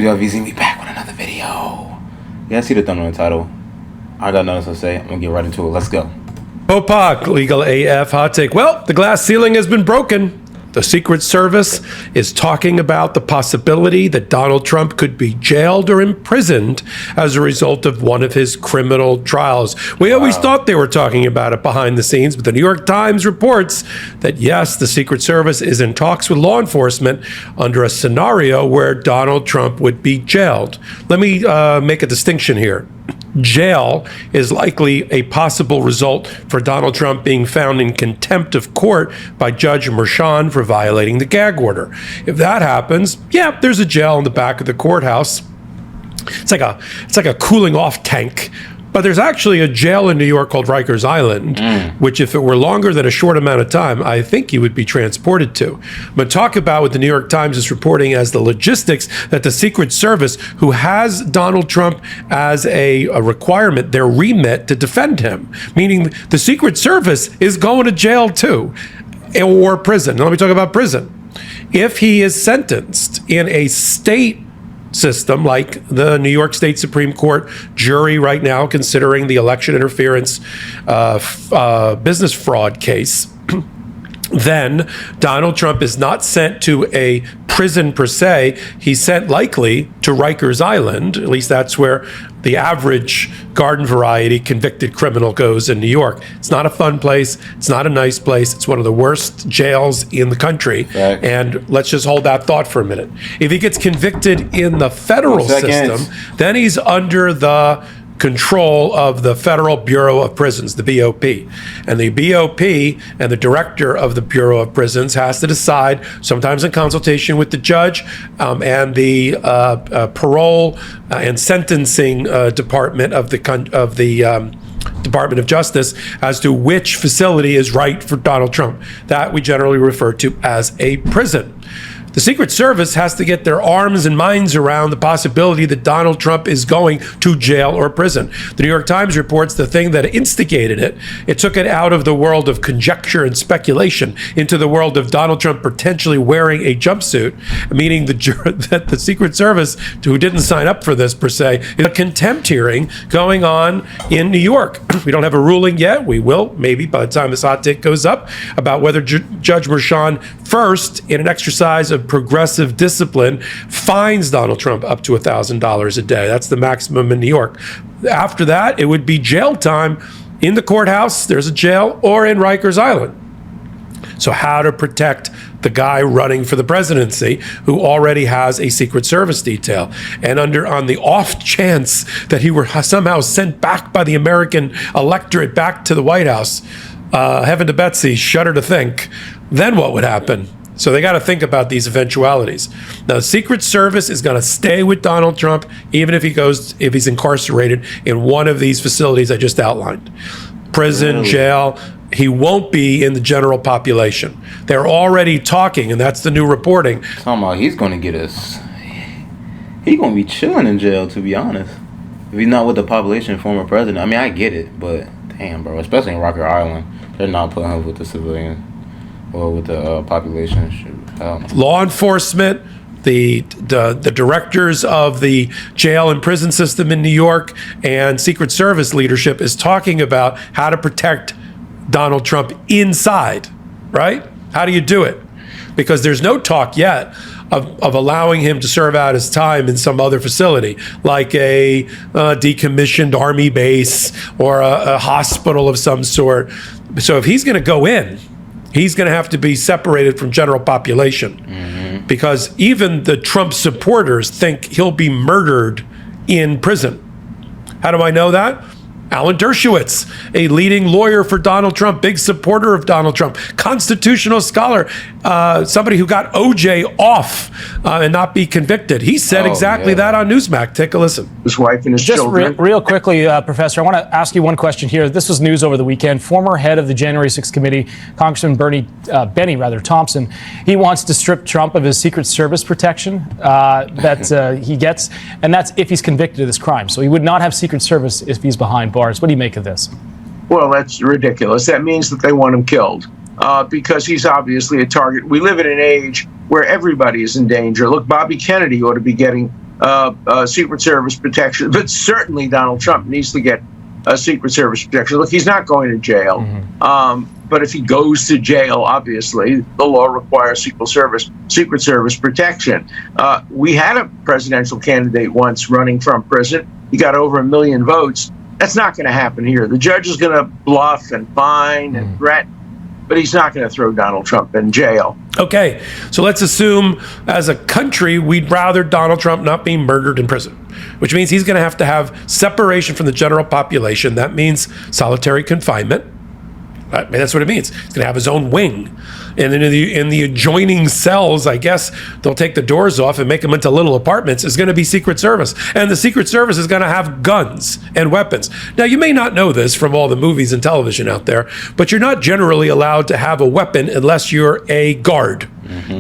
Daveeezy, me back with another video. Yeah, I see the thumbnail title. I got nothing to say. I'm gonna get right into it. Let's go. Popak, legal AF hot take. Well, the glass ceiling has been broken. The Secret Service is talking about the possibility that Donald Trump could be jailed or imprisoned as a result of one of his criminal trials. We always thought they were talking about it behind the scenes, but the New York Times reports that, yes, the Secret Service is in talks with law enforcement under a scenario where Donald Trump would be jailed. Let me make a distinction here. Jail is likely a possible result for Donald Trump being found in contempt of court by Judge Merchan for violating the gag order. If that happens, yeah, there's a jail in the back of the courthouse. It's like a cooling off tank. But there's actually a jail in New York called Rikers Island, which if it were longer than a short amount of time, I think he would be transported to. But talk about what the New York Times is reporting as the logistics that the Secret Service, who has Donald Trump as a requirement, their remit to defend him, meaning the Secret Service is going to jail too, or prison. Now let me talk about prison. If he is sentenced in a state system like the New York State Supreme Court jury right now considering the election interference business fraud case, then Donald Trump is not sent to a prison per se. He's sent likely to Rikers Island. At least that's where the average garden variety convicted criminal goes in New York. It's not a fun place. It's not a nice place. It's one of the worst jails in the country. Right. And let's just hold that thought for a minute. If he gets convicted in the federal system, then he's under the control of the Federal Bureau of Prisons, the BOP. And the BOP and the director of the Bureau of Prisons has to decide, sometimes in consultation with the judge and the parole and sentencing department of the Department of Justice, as to which facility is right for Donald Trump. That we generally refer to as a prison. The Secret Service has to get their arms and minds around the possibility that Donald Trump is going to jail or prison. The New York Times reports the thing that instigated it. It took it out of the world of conjecture and speculation into the world of Donald Trump potentially wearing a jumpsuit, meaning that the Secret Service, who didn't sign up for this per se, is a contempt hearing going on in New York. We don't have a ruling yet. We will, maybe, by the time this hot take goes up, about whether Judge Merchan, first, in an exercise of progressive discipline, fines Donald Trump up to $1,000 a day. That's the maximum in New York. After that, it would be jail time in the courthouse, there's a jail, or in Rikers Island. So how to protect the guy running for the presidency who already has a Secret Service detail? And on the off chance that he were somehow sent back by the American electorate back to the White House, heaven to Betsy, shudder to think, then what would happen? So they got to think about these eventualities. Now, the Secret Service is going to stay with Donald Trump, even if he's incarcerated in one of these facilities I just outlined. Prison, jail. He won't be in the general population. They're already talking, and that's the new reporting. Talking about he's going to get us. He's going to be chilling in jail, to be honest. If he's not with the population, former president. I mean, I get it, but damn, bro. Especially in Rikers Island, they're not putting him with the civilians. Or with the population. Law enforcement, the directors of the jail and prison system in New York, and Secret Service leadership is talking about how to protect Donald Trump inside, right? How do you do it? Because there's no talk yet of allowing him to serve out his time in some other facility, like a decommissioned army base or a hospital of some sort. So if he's going to go in, he's going to have to be separated from general population, because even the Trump supporters think he'll be murdered in prison. How do I know that? Alan Dershowitz, a leading lawyer for Donald Trump, big supporter of Donald Trump, constitutional scholar, somebody who got OJ off and not be convicted. He said exactly that on Newsmax. Take a listen. His wife and his children. Real quickly, Professor, I want to ask you one question here. This was news over the weekend. Former head of the January 6th committee, Congressman Benny Thompson, he wants to strip Trump of his Secret Service protection that he gets, and that's if he's convicted of this crime. So he would not have Secret Service if he's behind bars. What do you make of this? Well, that's ridiculous. That means that they want him killed because he's obviously a target. We live in an age where everybody is in danger. Look, Bobby Kennedy ought to be getting Secret Service protection, but certainly Donald Trump needs to get Secret Service protection. Look, he's not going to jail, but if he goes to jail, obviously the law requires Secret Service protection. We had a presidential candidate once running from prison. He got over 1 million votes. That's not going to happen here. The judge is going to bluff and fine and threaten, but he's not going to throw Donald Trump in jail. Okay, so let's assume as a country we'd rather Donald Trump not be murdered in prison, which means he's going to have separation from the general population. That means solitary confinement. I mean, that's what it means. He's going to have his own wing. And then in the adjoining cells, I guess they'll take the doors off and make them into little apartments, is going to be Secret Service. And the Secret Service is going to have guns and weapons. Now, you may not know this from all the movies and television out there, but you're not generally allowed to have a weapon unless you're a guard.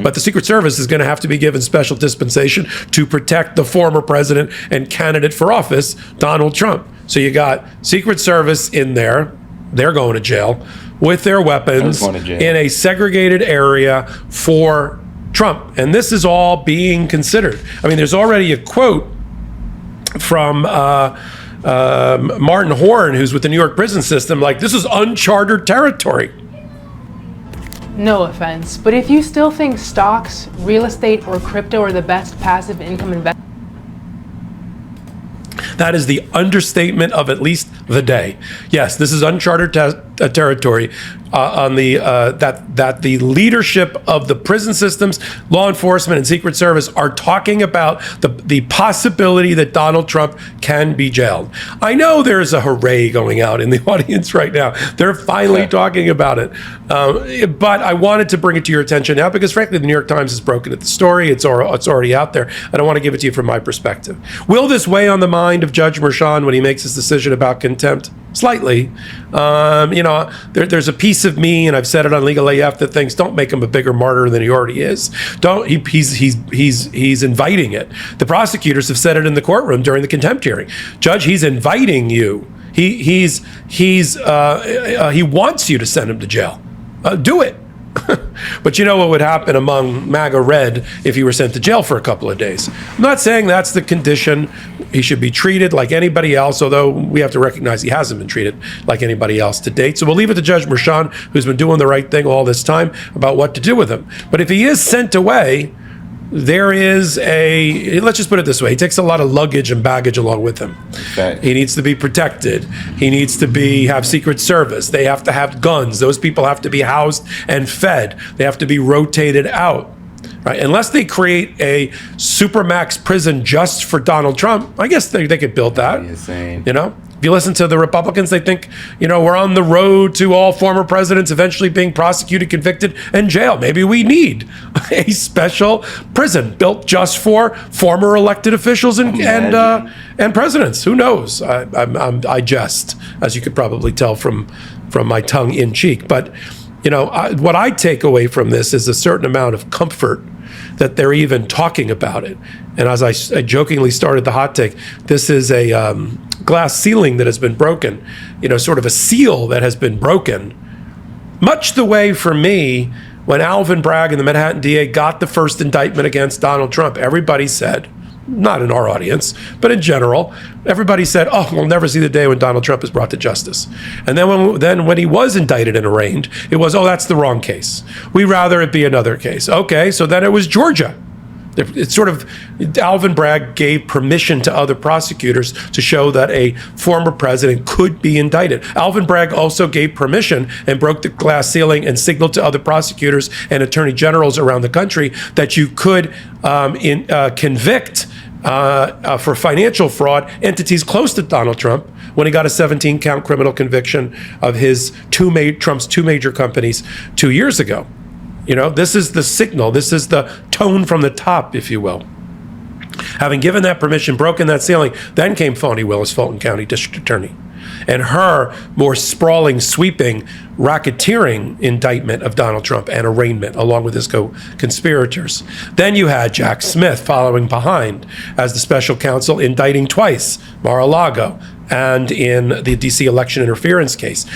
But the Secret Service is going to have to be given special dispensation to protect the former president and candidate for office, Donald Trump. So you got Secret Service in there. They're going to jail with their weapons in a segregated area for Trump. And this is all being considered. I mean, there's already a quote from Martin Horn, who's with the New York prison system, like, this is uncharted territory. No offense, but if you still think stocks, real estate, or crypto are the best passive income investment, that is the understatement of at least the day. Yes, this is uncharted territory on the that the leadership of the prison systems, law enforcement, and Secret Service are talking about the possibility that Donald Trump can be jailed. I know there's a hooray going out in the audience right now. They're finally talking about it. But I wanted to bring it to your attention now because, frankly, the New York Times has broken at the story. It's already out there. I don't want to give it to you from my perspective. Will this weigh on the mind of Judge Merchan when he makes his decision about contempt? Slightly. There's a piece of me, and I've said it on Legal AF, that thinks don't make him a bigger martyr than he already is. He's inviting it. The prosecutors have said it in the courtroom during the contempt hearing. Judge, he's inviting you. He wants you to send him to jail. Do it. But you know what would happen among MAGA Red if he were sent to jail for a couple of days? I'm not saying that's the condition. He should be treated like anybody else, although we have to recognize he hasn't been treated like anybody else to date. So we'll leave it to Judge Merchan, who's been doing the right thing all this time, about what to do with him. But if he is sent away, there is let's just put it this way, he takes a lot of luggage and baggage along with him. Okay. He needs to be protected. He needs to have Secret Service. They have to have guns. Those people have to be housed and fed. They have to be rotated out. Right? Unless they create a supermax prison just for Donald Trump, I guess they could build that. Insane. If you listen to the Republicans, they think, we're on the road to all former presidents eventually being prosecuted, convicted, and jailed. Maybe we need a special prison built just for former elected officials and presidents. Who knows? I jest, as you could probably tell from my tongue in cheek. But what I take away from this is a certain amount of comfort that they're even talking about it. And as I jokingly started the hot take, this is a glass ceiling that has been broken, sort of a seal that has been broken. Much the way, for me, when Alvin Bragg and the Manhattan DA got the first indictment against Donald Trump, everybody said, not in our audience, but in general, everybody said, oh, we'll never see the day when Donald Trump is brought to justice. And then when he was indicted and arraigned, it was, oh, that's the wrong case. We'd rather it be another case. Okay, so then it was Georgia. It's sort of, Alvin Bragg gave permission to other prosecutors to show that a former president could be indicted. Alvin Bragg also gave permission and broke the glass ceiling and signaled to other prosecutors and attorney generals around the country that you could convict for financial fraud entities close to Donald Trump when he got a 17-count criminal conviction of Trump's two major companies 2 years ago. This is the signal. This is the tone from the top, if you will. Having given that permission, broken that ceiling, then came Phony Willis, Fulton County District Attorney, and her more sprawling, sweeping, racketeering indictment of Donald Trump and arraignment, along with his co-conspirators. Then you had Jack Smith following behind as the special counsel, indicting twice, Mar-a-Lago, and in the D.C. election interference case.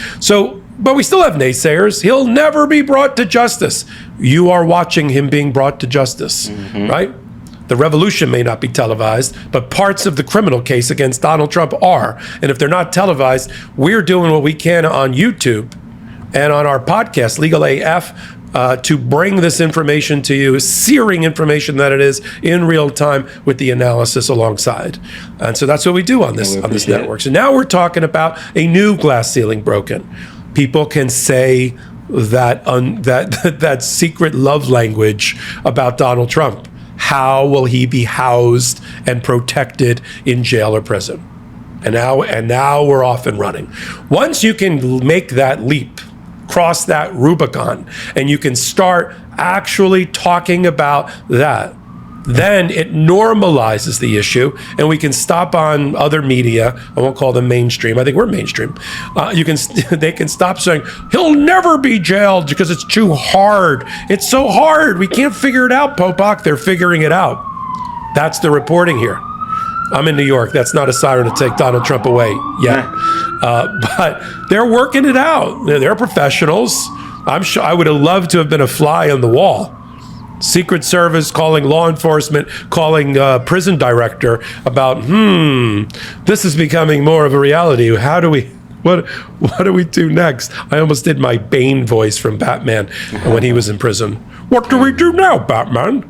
But we still have naysayers. He'll never be brought to justice. You are watching him being brought to justice, right? The revolution may not be televised, but parts of the criminal case against Donald Trump are. And if they're not televised, we're doing what we can on YouTube and on our podcast, Legal AF, to bring this information to you, searing information that it is in real time with the analysis alongside. And so that's what we do on this network. So now we're talking about a new glass ceiling broken. People can say that that secret love language about Donald Trump. How will he be housed and protected in jail or prison? And now we're off and running. Once you can make that leap, cross that Rubicon, and you can start actually talking about that, then it normalizes the issue, and we can stop on other media. I won't call them mainstream. I think we're mainstream. They can stop saying he'll never be jailed because it's too hard. It's so hard. We can't figure it out, Popok. They're figuring it out. That's the reporting here. I'm in New York. That's not a siren to take Donald Trump away yet. But they're working it out. They're professionals. I'm sure I would have loved to have been a fly on the wall. Secret Service calling law enforcement, calling prison director about, this is becoming more of a reality. How do we, what do we do next? I almost did my Bane voice from Batman when he was in prison. What do we do now, Batman?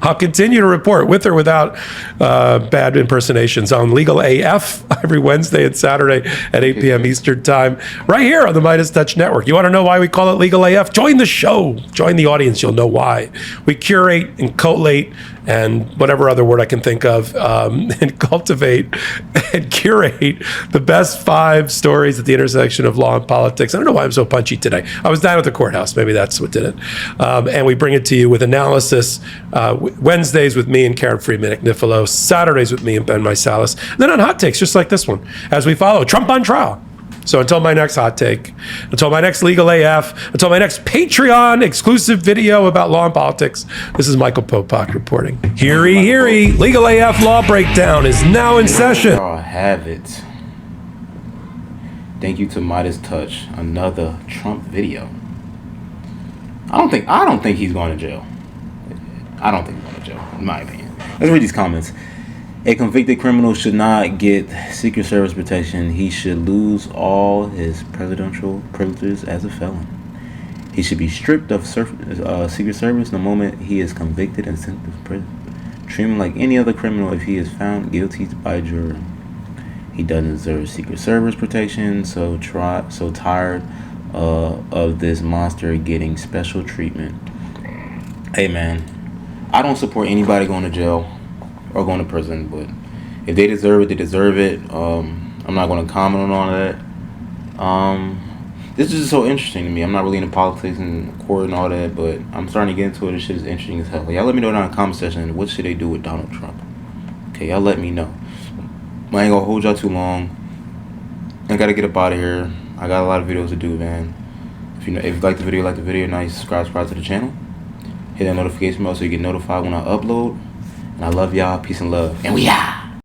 I'll continue to report with or without bad impersonations on Legal AF every Wednesday and Saturday at 8 p.m. Eastern Time, right here on the Midas Touch Network. You want to know why we call it Legal AF? Join the show. Join the audience. You'll know why. We curate and collate and whatever other word I can think of, and cultivate and curate the best 5 stories at the intersection of law and politics. I don't know why I'm so punchy today. I was down at the courthouse. Maybe that's what did it. And we bring it to you with analysis, Wednesdays with me and Karen Friedman Agnifilo, Saturdays with me and Ben Meisalis, and then on Hot Takes, just like this one, as we follow Trump on trial. So until my next hot take, until my next Legal AF, until my next Patreon exclusive video about law and politics, this is Michael Popok reporting. Heary, Legal AF Law Breakdown is now in session. Y'all have it. Thank you to Midas Touch, another Trump video. I don't think he's going to jail. I don't think he's going to jail, in my opinion. Let's read these comments. A convicted criminal should not get Secret Service protection. He should lose all his presidential privileges as a felon. He should be stripped of Secret Service the moment he is convicted and sent to prison. Treat him like any other criminal if he is found guilty by a jury. He doesn't deserve Secret Service protection, so tired of this monster getting special treatment. Hey man, I don't support anybody going to jail or going to prison, but if they deserve it, they deserve it. I'm not going to comment on all that. This is just so interesting to me. I'm not really into politics and court and all that, but I'm starting to get into it. This shit is interesting as hell. Y'all let me know down in the comment section, what should they do with Donald Trump? Okay, y'all let me know. I ain't gonna hold y'all too long. I gotta get up out of here. I got a lot of videos to do, man. If you like the video, now you subscribe to the channel. Hit that notification bell so you get notified when I upload. And I love y'all. Peace and love. And we out.